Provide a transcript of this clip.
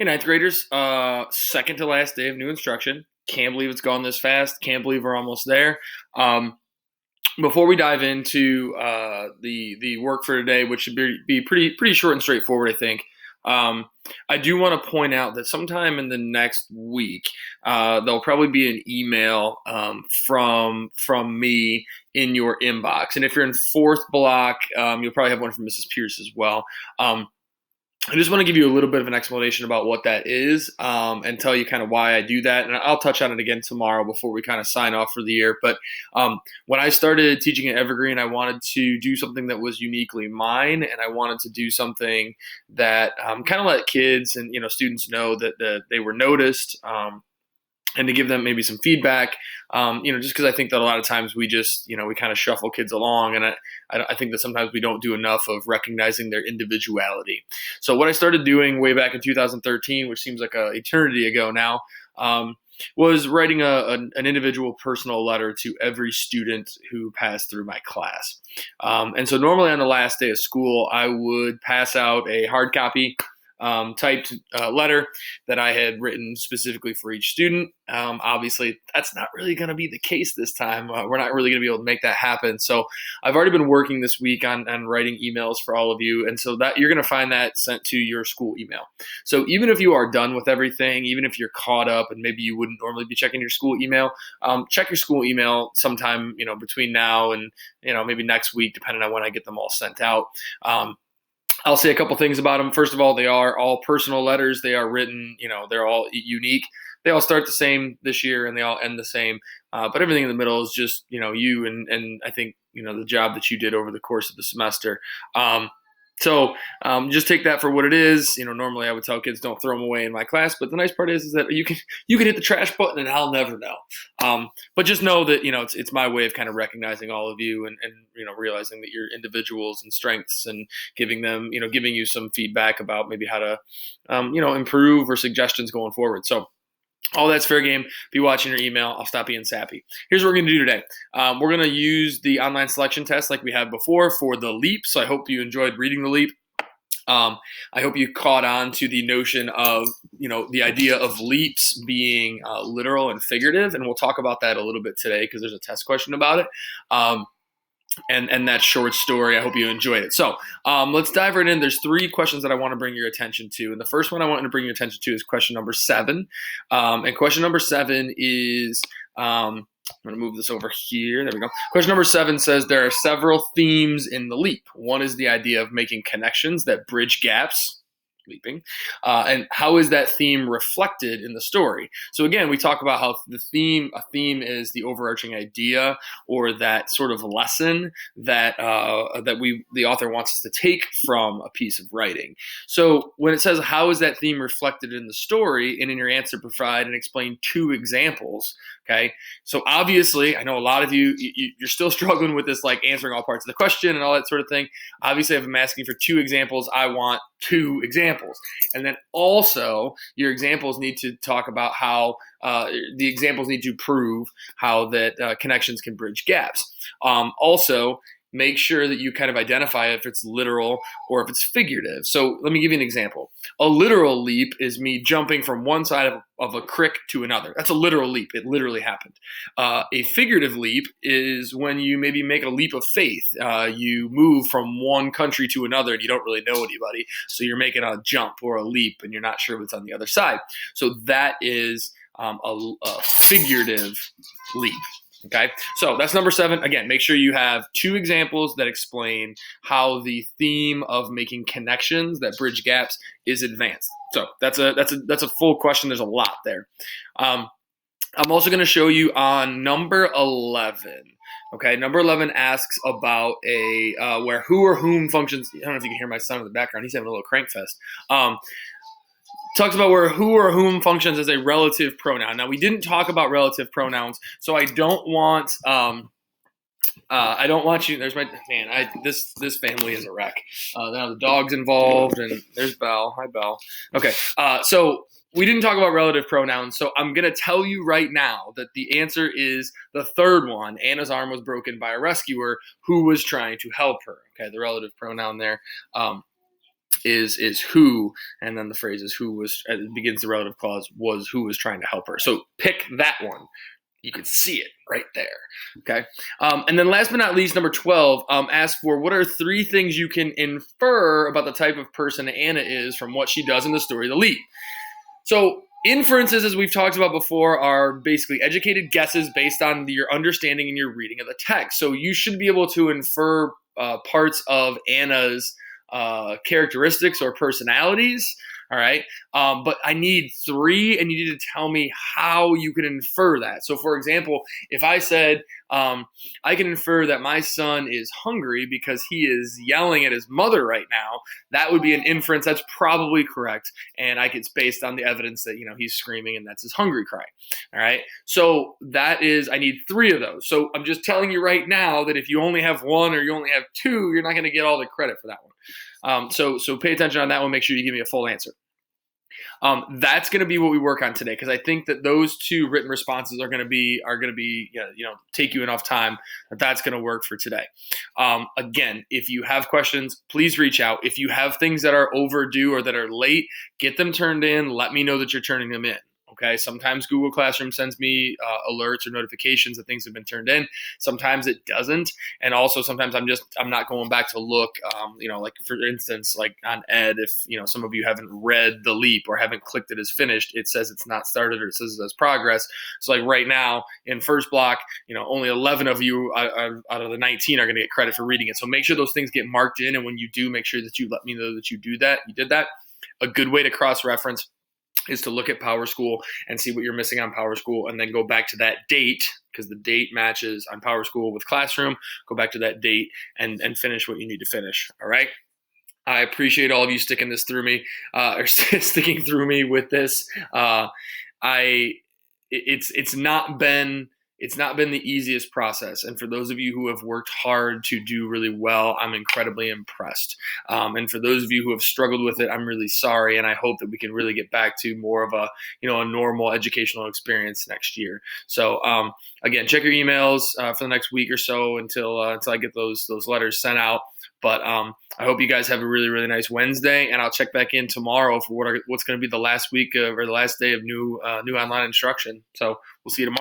Hey, ninth graders, second to last day of new instruction. Can't believe it's gone this fast. Can't believe we're almost there. Um, Before we dive into the work for today, which should be pretty short and straightforward, I think. Um, I do want to point out that sometime in the next week, there'll probably be an email from me in your inbox, and if you're in fourth block, you'll probably have one from Mrs. Pierce as well. Um, I just want to give you a little bit of an explanation about what that is, and tell you kind of why I do that. And I'll touch on it again tomorrow before we kind of sign off for the year. But when I started teaching at Evergreen, I wanted to do something that was uniquely mine, and I wanted to do something that kind of let kids and students know that they were noticed. And to give them maybe some feedback, just because I think that a lot of times we just, we kind of shuffle kids along, and I think that sometimes we don't do enough of recognizing their individuality. So what I started doing way back in 2013, which seems like an eternity ago now, was writing an individual personal letter to every student who passed through my class. And so normally on the last day of school, I would pass out a hard copy typed letter that I had written specifically for each student. Obviously, that's not really going to be the case this time. We're not really going to be able to make that happen. So I've already been working this week on writing emails for all of you. And so that you're going to find that sent to your school email. So even if you are done with everything, even if you're caught up and maybe you wouldn't normally be checking your school email, check your school email sometime, between now and, maybe next week, depending on when I get them all sent out. I'll say a couple things about them. First of all, they are all personal letters. They are written, they're all unique. They all start the same this year and they all end the same. But everything in the middle is just, you and I think, the job that you did over the course of the semester. So just take that for what it is. Normally I would tell kids don't throw them away in my class, but the nice part is that you can hit the trash button and I'll never know. But just know that it's my way of kind of recognizing all of you and realizing that you're individuals and strengths and giving you some feedback about maybe how to improve or suggestions going forward. So all that's fair game. Be watching your email. I'll stop being sappy. Here's what we're going to do today. We're going to use the online selection test like we had before for the LEAP. So I hope you enjoyed reading the LEAP. I hope you caught on to the notion of, the idea of leaps being literal and figurative. And we'll talk about that a little bit today because there's a test question about it. And that short story. I hope you enjoyed it. So let's dive right in. There's three questions that I want to bring your attention to. And the first one I want to bring your attention to is question number 7. And question number 7 is, I'm going to move this over here. There we go. Question number 7 says there are several themes in the LEAP. One is the idea of making connections that bridge gaps. Leaping. And how is that theme reflected in the story? So again, we talk about how a theme is the overarching idea or that sort of lesson that the author wants us to take from a piece of writing. So when it says how is that theme reflected in the story, and in your answer provide and explain 2 examples. Okay, so obviously, I know a lot of you're still struggling with this, like answering all parts of the question and all that sort of thing. Obviously, if I'm asking for 2 examples, I want 2 examples. And then also, your examples need to talk about how the examples need to prove how that connections can bridge gaps. Also, make sure that you kind of identify if it's literal or if it's figurative. So let me give you an example. A literal leap is me jumping from one side of a creek to another. That's a literal leap. It literally happened. A figurative leap is when you maybe make a leap of faith. You move from one country to another and you don't really know anybody. So you're making a jump or a leap and you're not sure what's on the other side. So that is a figurative leap. Okay, so that's number 7. Again, make sure you have 2 examples that explain how the theme of making connections that bridge gaps is advanced. So that's a full question. There's a lot there. I'm also going to show you on number 11. Okay, number 11 asks about where who or whom functions. I don't know if you can hear my son in the background. He's having a little crank fest. Talks about where who or whom functions as a relative pronoun. Now, we didn't talk about relative pronouns, so I don't want you. There's my man. This family is a wreck. Now the dog's involved, and there's Belle. Hi, Belle. Okay, so we didn't talk about relative pronouns, so I'm gonna tell you right now that the answer is the third one. Anna's arm was broken by a rescuer who was trying to help her. Okay, the relative pronoun there. is who, and then the phrase is who was, begins the relative clause, was who was trying to help her. So pick that one. You can see it right there. Okay. And then last but not least, number 12 asks for what are 3 things you can infer about the type of person Anna is from what she does in the story The Leap. So inferences, as we've talked about before, are basically educated guesses based on your understanding and your reading of the text. So you should be able to infer parts of Anna's characteristics or personalities. All right. But I need 3, and you need to tell me how you can infer that. So, for example, if I said, I can infer that my son is hungry because he is yelling at his mother right now, that would be an inference that's probably correct. And it's based on the evidence that, he's screaming and that's his hungry cry. All right. So I need 3 of those. So I'm just telling you right now that if you only have 1 or you only have 2, you're not going to get all the credit for that one. So pay attention on that one. Make sure you give me a full answer. That's going to be what we work on today, because I think that those 2 written responses are going to be take you enough time that's going to work for today. Again, if you have questions, please reach out. If you have things that are overdue or that are late, get them turned in. Let me know that you're turning them in. Okay. Sometimes Google Classroom sends me alerts or notifications that things have been turned in. Sometimes it doesn't. And also sometimes I'm not going back to look, like for instance, like on Ed, if, some of you haven't read The Leap or haven't clicked it as finished, it says it's not started or it says it as progress. So like right now in first block, only 11 of you out of the 19 are going to get credit for reading it. So make sure those things get marked in. And when you do, make sure that you let me know that you did that. A good way to cross-reference is to look at PowerSchool and see what you're missing on PowerSchool, and then go back to that date, because the date matches on PowerSchool with Classroom. Go back to that date and finish what you need to finish. All right. I appreciate all of you sticking this through me, or sticking through me with this. It's not been the easiest process. And for those of you who have worked hard to do really well, I'm incredibly impressed. And for those of you who have struggled with it, I'm really sorry. And I hope that we can really get back to more of a normal educational experience next year. So again, check your emails for the next week or so until I get those letters sent out. But I hope you guys have a really, really nice Wednesday, and I'll check back in tomorrow for what's going to be the last week or the last day of new online instruction. So we'll see you tomorrow.